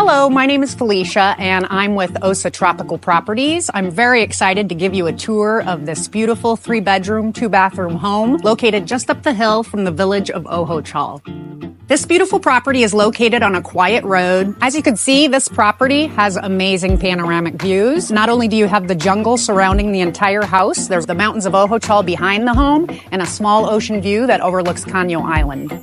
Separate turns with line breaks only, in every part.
Hello, my name is Felicia and I'm with Ojochal Tropical Properties. I'm very excited to give you a tour of this beautiful 3-bedroom, 2-bathroom home located just up the hill from the village of Ojochal. This beautiful property is located on a quiet road. As you can see, this property has amazing panoramic views. Not only do you have the jungle surrounding the entire house, there's the mountains of Ojochal behind the home and a small ocean view that overlooks Caño Island.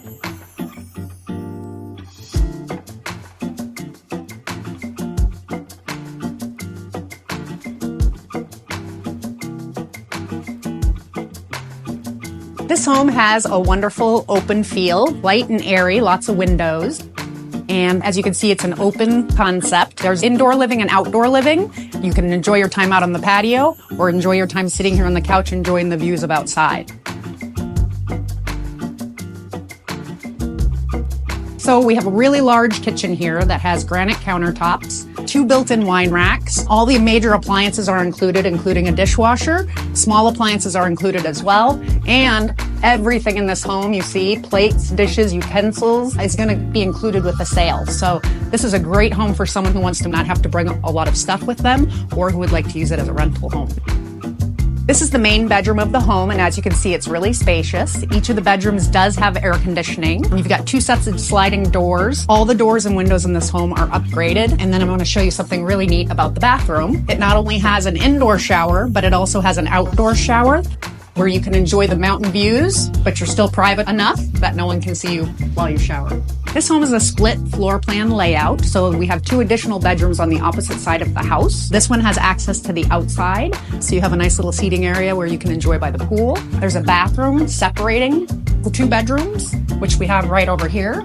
This home has a wonderful open feel, light and airy, lots of windows. And as you can see, it's an open concept. There's indoor living and outdoor living. You can enjoy your time out on the patio or enjoy your time sitting here on the couch enjoying the views of outside. So we have a really large kitchen here that has granite countertops, 2 built-in wine racks. All the major appliances are included, including a dishwasher. Small appliances are included as well. And everything in this home you see, plates, dishes, utensils, is going to be included with the sale. So this is a great home for someone who wants to not have to bring a lot of stuff with them or who would like to use it as a rental home. This is the main bedroom of the home, and as you can see, it's really spacious. Each of the bedrooms does have air conditioning. You've got 2 sets of sliding doors. All the doors and windows in this home are upgraded. And then I'm going to show you something really neat about the bathroom. It not only has an indoor shower, but it also has an outdoor shower where you can enjoy the mountain views, but you're still private enough that no one can see you while you shower. This home is a split floor plan layout, so we have 2 additional bedrooms on the opposite side of the house. This one has access to the outside, so you have a nice little seating area where you can enjoy by the pool. There's a bathroom separating the 2 bedrooms, which we have right over here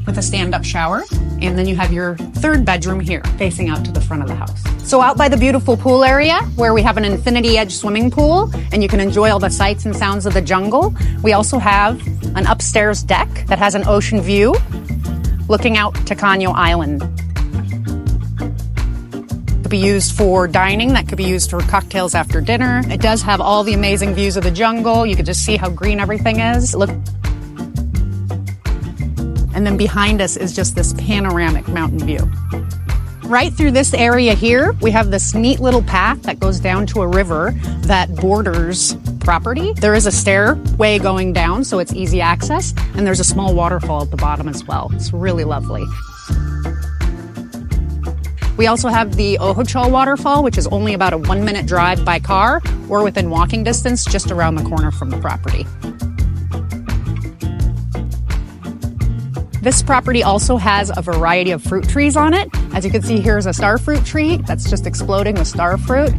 with a stand-up shower. And then you have your 3rd bedroom here, facing out to the front of the house. So out by the beautiful pool area, where we have an infinity edge swimming pool, and you can enjoy all the sights and sounds of the jungle, we also have an upstairs deck that has an ocean view looking out to Caño Island. It could be used for dining, that could be used for cocktails after dinner. It does have all the amazing views of the jungle. You can just see how green everything is. Look. And then behind us is just this panoramic mountain view. Right through this area here, we have this neat little path that goes down to a river that borders property. There is a stairway going down, so it's easy access, and there's a small waterfall at the bottom as well. It's really lovely. We also have the Ojochal waterfall, which is only about a 1-minute drive by car or within walking distance just around the corner from the property. This property also has a variety of fruit trees on it. As you can see, here's a star fruit tree that's just exploding with star fruit.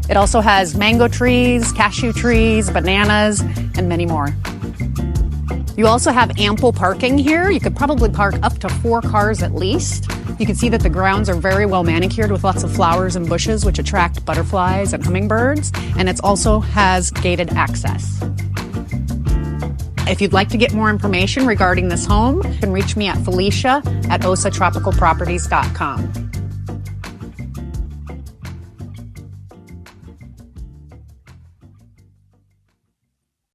It also has mango trees, cashew trees, bananas, and many more. You also have ample parking here. You could probably park up to 4 cars at least. You can see that the grounds are very well manicured with lots of flowers and bushes which attract butterflies and hummingbirds, and it also has gated access. If you'd like to get more information regarding this home, you can reach me at Felicia@OjoChalTropicalProperties.com.